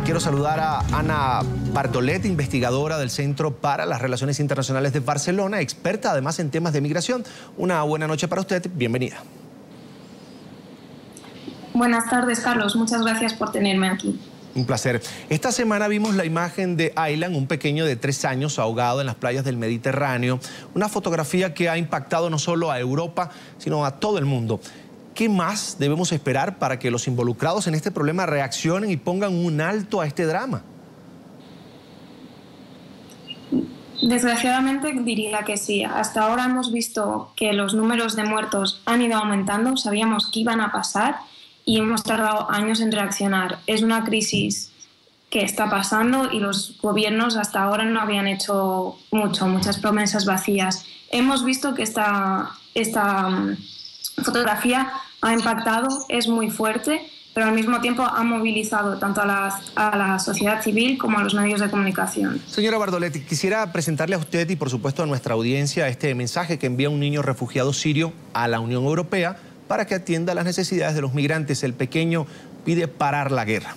Quiero saludar a Ana Bardolet, investigadora del Centro para las Relaciones Internacionales de Barcelona, experta además en temas de migración. Una buena noche para usted, bienvenida. Buenas tardes, Carlos. Muchas gracias por tenerme aquí. Un placer. Esta semana vimos la imagen de Aylan, un pequeño de 3 años ahogado en las playas del Mediterráneo. Una fotografía que ha impactado no solo a Europa, sino a todo el mundo. ¿Qué más debemos esperar para que los involucrados en este problema reaccionen y pongan un alto a este drama? Desgraciadamente diría que sí. Hasta ahora hemos visto que los números de muertos han ido aumentando, sabíamos que iban a pasar y hemos tardado años en reaccionar. Es una crisis que está pasando y los gobiernos hasta ahora no habían hecho muchas promesas vacías. Hemos visto que esta fotografía ha impactado, es muy fuerte, pero al mismo tiempo ha movilizado tanto a la sociedad civil como a los medios de comunicación. Señora Bardolet, quisiera presentarle a usted y por supuesto a nuestra audiencia este mensaje que envía un niño refugiado sirio a la Unión Europea para que atienda las necesidades de los migrantes. El pequeño pide parar la guerra.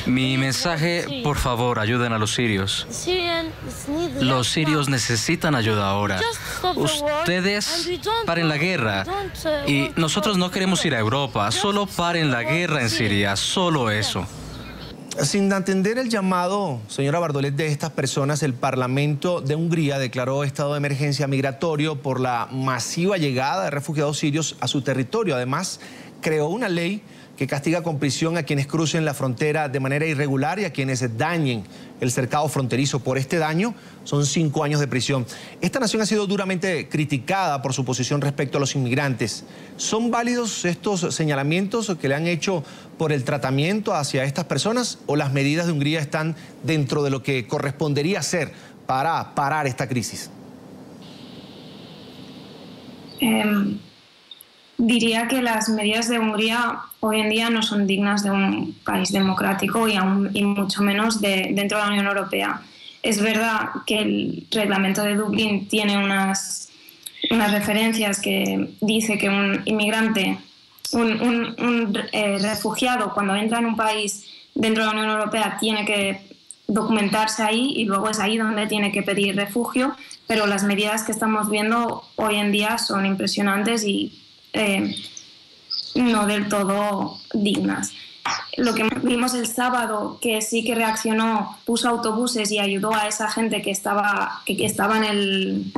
Mi mensaje, por favor, ayuden a los sirios. Los sirios necesitan ayuda ahora. Ustedes paren la guerra. Y nosotros no queremos ir a Europa, solo paren la guerra en Siria, solo eso. Sin atender el llamado, señora Bardolet, de estas personas, el Parlamento de Hungría declaró estado de emergencia migratorio por la masiva llegada de refugiados sirios a su territorio. Además, creó una ley que castiga con prisión a quienes crucen la frontera de manera irregular y a quienes dañen el cercado fronterizo. Por este daño son 5 años de prisión. Esta nación ha sido duramente criticada por su posición respecto a los inmigrantes. ¿Son válidos estos señalamientos que le han hecho por el tratamiento hacia estas personas o las medidas de Hungría están dentro de lo que correspondería hacer para parar esta crisis? Diría que las medidas de Hungría hoy en día no son dignas de un país democrático y mucho menos dentro de la Unión Europea. Es verdad que el reglamento de Dublín tiene unas referencias que dice que un inmigrante, un refugiado, cuando entra en un país dentro de la Unión Europea tiene que documentarse ahí y luego es ahí donde tiene que pedir refugio, pero las medidas que estamos viendo hoy en día son impresionantes y no del todo dignas. Lo que vimos el sábado, que sí que reaccionó, puso autobuses y ayudó a esa gente que estaba en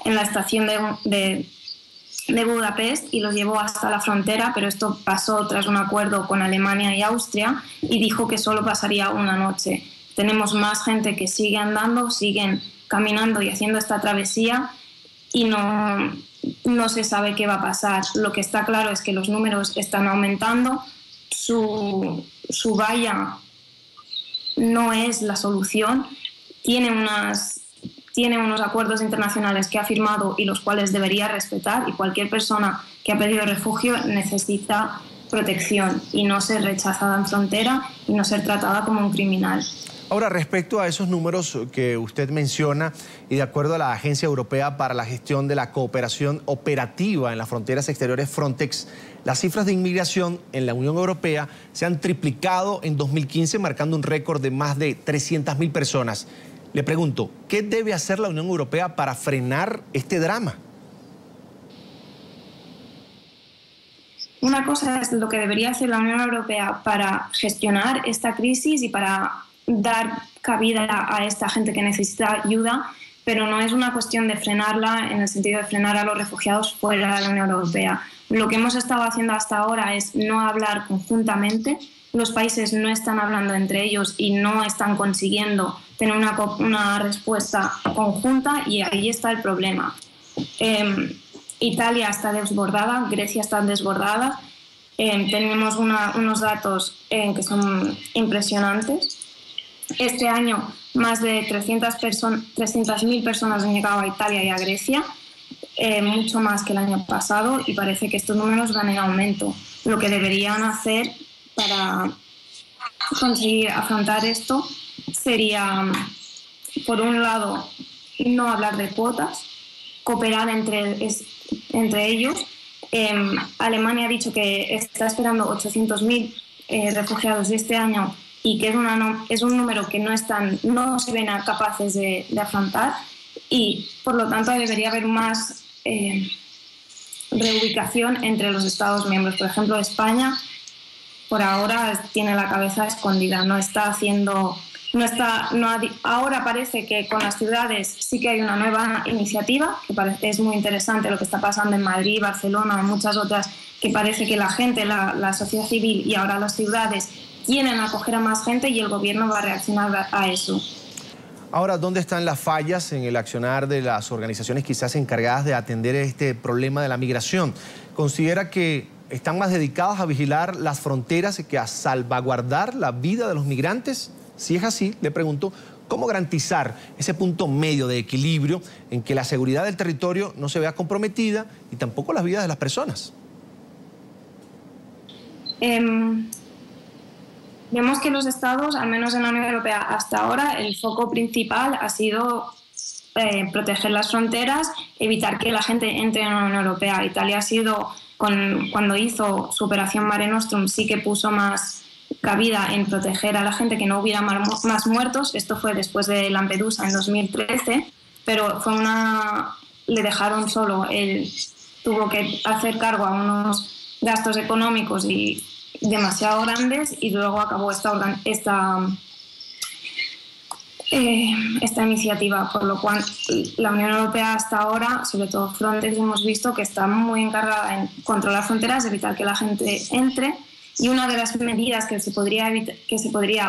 la estación de Budapest y los llevó hasta la frontera, pero esto pasó tras un acuerdo con Alemania y Austria y dijo que solo pasaría una noche. Tenemos más gente que sigue andando, siguen caminando y haciendo esta travesía y no se sabe qué va a pasar. Lo que está claro es que los números están aumentando, su valla no es la solución, tiene unos acuerdos internacionales que ha firmado y los cuales debería respetar, y cualquier persona que ha pedido refugio necesita protección y no ser rechazada en frontera y no ser tratada como un criminal. Ahora, respecto a esos números que usted menciona y de acuerdo a la Agencia Europea para la Gestión de la Cooperación Operativa en las Fronteras Exteriores, Frontex, las cifras de inmigración en la Unión Europea se han triplicado en 2015, marcando un récord de más de 300.000 personas. Le pregunto, ¿qué debe hacer la Unión Europea para frenar este drama? Una cosa es lo que debería hacer la Unión Europea para gestionar esta crisis y para dar cabida a esta gente que necesita ayuda, pero no es una cuestión de frenarla en el sentido de frenar a los refugiados fuera de la Unión Europea. Lo que hemos estado haciendo hasta ahora es no hablar conjuntamente. Los países no están hablando entre ellos y no están consiguiendo tener una respuesta conjunta y ahí está el problema. Italia está desbordada, Grecia está desbordada. Tenemos unos datos que son impresionantes. Este año más de 300.000 personas han llegado a Italia y a Grecia, mucho más que el año pasado, y parece que estos números van en aumento. Lo que deberían hacer para conseguir afrontar esto sería, por un lado, no hablar de cuotas, cooperar entre ellos. Alemania ha dicho que está esperando 800.000 refugiados este año y que es un número que no se ven capaces de afrontar, y por lo tanto debería haber más reubicación entre los Estados miembros. Por ejemplo, España por ahora tiene la cabeza escondida, ahora parece que con las ciudades sí que hay una nueva iniciativa, es muy interesante lo que está pasando en Madrid, Barcelona, en muchas otras, que parece que la gente, la sociedad civil y ahora las ciudades quieren acoger a más gente y el gobierno va a reaccionar a eso. Ahora, ¿dónde están las fallas en el accionar de las organizaciones quizás encargadas de atender este problema de la migración? ¿Considera que están más dedicadas a vigilar las fronteras que a salvaguardar la vida de los migrantes? Si es así, le pregunto, ¿cómo garantizar ese punto medio de equilibrio en que la seguridad del territorio no se vea comprometida y tampoco las vidas de las personas? Vemos que los estados, al menos en la Unión Europea hasta ahora, el foco principal ha sido proteger las fronteras, evitar que la gente entre en la Unión Europea. Italia ha sido, cuando hizo su operación Mare Nostrum, sí que puso más cabida en proteger a la gente, que no hubiera más muertos. Esto fue después de Lampedusa en 2013, pero le dejaron solo. Él tuvo que hacer cargo a unos gastos económicos y demasiado grandes, y luego acabó esta iniciativa, por lo cual la Unión Europea hasta ahora, sobre todo Frontex, hemos visto que está muy encargada en controlar fronteras, evitar que la gente entre, y una de las medidas que se podría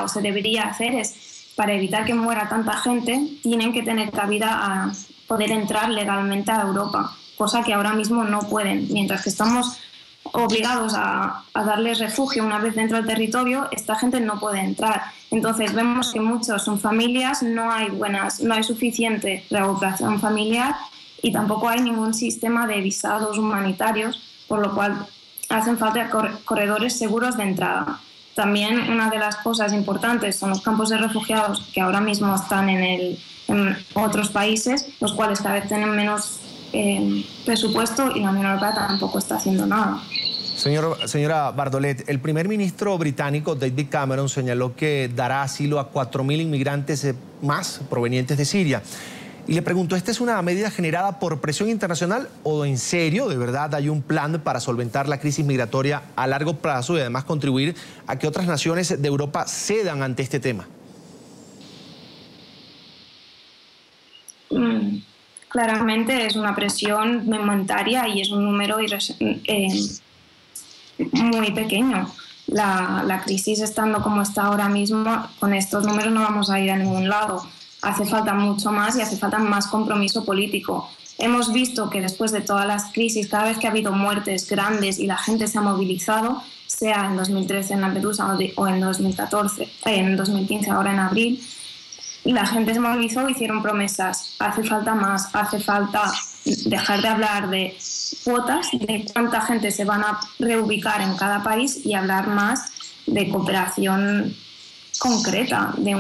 o se debería hacer es, para evitar que muera tanta gente, tienen que tener cabida a poder entrar legalmente a Europa, cosa que ahora mismo no pueden. Mientras que estamos obligados a darles refugio una vez dentro del territorio, esta gente no puede entrar. Entonces vemos que muchos son familias, no hay suficiente reagrupación familiar y tampoco hay ningún sistema de visados humanitarios, por lo cual hacen falta corredores seguros de entrada. También una de las cosas importantes son los campos de refugiados, que ahora mismo están en otros países, los cuales cada vez tienen menos presupuesto, y la Unión Europea tampoco está haciendo nada. Señora Bardolet, el primer ministro británico David Cameron señaló que dará asilo a 4.000 inmigrantes más provenientes de Siria. Y le pregunto, ¿esta es una medida generada por presión internacional o en serio, de verdad, hay un plan para solventar la crisis migratoria a largo plazo y además contribuir a que otras naciones de Europa cedan ante este tema? Claramente es una presión momentaria y es un número muy pequeño. La crisis, estando como está ahora mismo, con estos números no vamos a ir a ningún lado. Hace falta mucho más y hace falta más compromiso político. Hemos visto que después de todas las crisis, cada vez que ha habido muertes grandes y la gente se ha movilizado, sea en 2013 en Lampedusa o en 2015, ahora en abril, la gente se movilizó e hicieron promesas. Hace falta más, hace falta dejar de hablar de cuotas, de cuánta gente se van a reubicar en cada país, y hablar más de cooperación concreta, de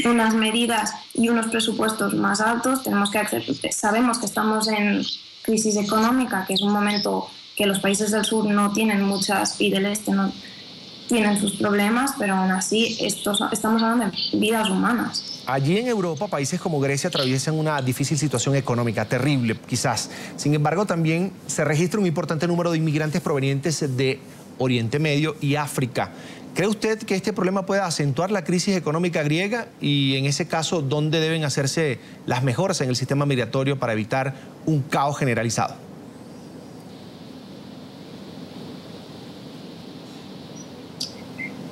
unas medidas y unos presupuestos más altos. Sabemos que estamos en crisis económica, que es un momento que los países del sur no tienen muchas y del este no tienen sus problemas, pero aún así estamos hablando de vidas humanas. Allí en Europa, países como Grecia atraviesan una difícil situación económica, terrible quizás. Sin embargo, también se registra un importante número de inmigrantes provenientes de Oriente Medio y África. ¿Cree usted que este problema pueda acentuar la crisis económica griega? Y en ese caso, ¿dónde deben hacerse las mejoras en el sistema migratorio para evitar un caos generalizado?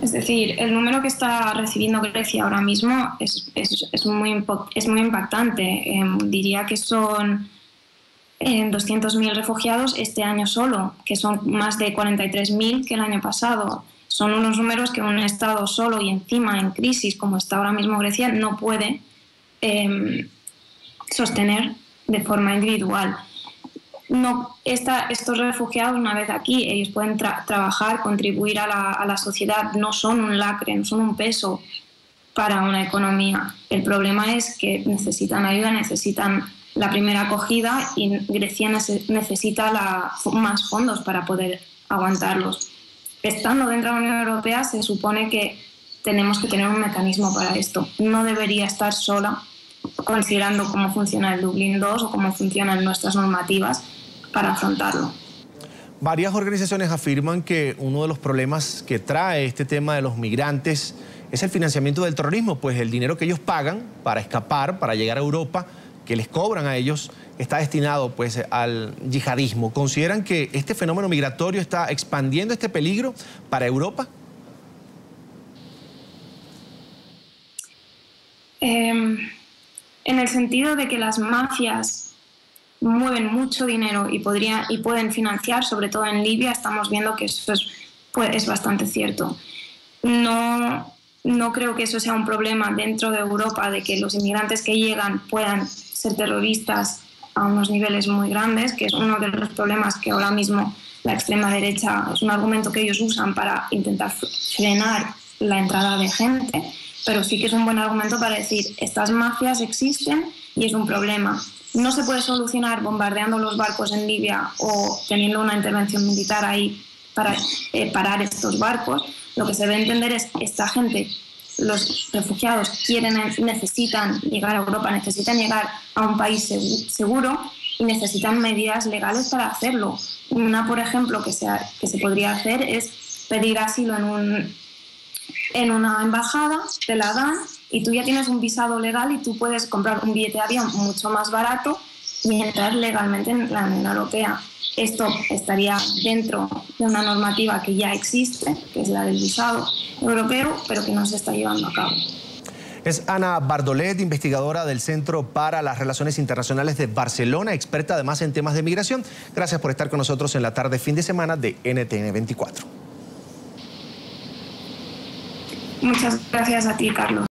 Es decir, el número que está recibiendo Grecia ahora mismo es muy impactante. Diría que son 200.000 refugiados este año solo, que son más de 43.000 que el año pasado. Son unos números que un Estado solo y encima en crisis, como está ahora mismo Grecia, no puede sostener de forma individual. Estos refugiados, una vez aquí, ellos pueden trabajar, contribuir a la sociedad, no son un lacre, no son un peso para una economía. El problema es que necesitan ayuda, necesitan la primera acogida, y Grecia necesita más fondos para poder aguantarlos. estando dentro de la Unión Europea se supone que tenemos que tener un mecanismo para esto. No debería estar sola considerando cómo funciona el Dublín II o cómo funcionan nuestras normativas para afrontarlo. Varias organizaciones afirman que uno de los problemas que trae este tema de los migrantes es el financiamiento del terrorismo, pues el dinero que ellos pagan para escapar, para llegar a Europa, que les cobran a ellos, está destinado pues al yihadismo. ¿Consideran que este fenómeno migratorio está expandiendo este peligro para Europa? En el sentido de que las mafias mueven mucho dinero y pueden financiar, sobre todo en Libia, estamos viendo que eso es bastante cierto. No creo que eso sea un problema dentro de Europa, de que los inmigrantes que llegan puedan ser terroristas a unos niveles muy grandes, que es uno de los problemas que ahora mismo la extrema derecha es un argumento que ellos usan para intentar frenar la entrada de gente, pero sí que es un buen argumento para decir, estas mafias existen y es un problema. No se puede solucionar bombardeando los barcos en Libia o teniendo una intervención militar ahí para parar estos barcos. Lo que se debe entender es esta gente, los refugiados necesitan llegar a Europa, necesitan llegar a un país seguro y necesitan medidas legales para hacerlo. Una, por ejemplo, que se podría hacer es pedir asilo en una embajada, te la dan y tú ya tienes un visado legal y tú puedes comprar un billete de avión mucho más barato y entrar legalmente en la Unión Europea. Esto estaría dentro de una normativa que ya existe, que es la del visado europeo, pero que no se está llevando a cabo. Es Ana Bardolet, investigadora del Centro para las Relaciones Internacionales de Barcelona, experta además en temas de migración. Gracias por estar con nosotros en la tarde fin de semana de NTN 24. Muchas gracias a ti, Carlos.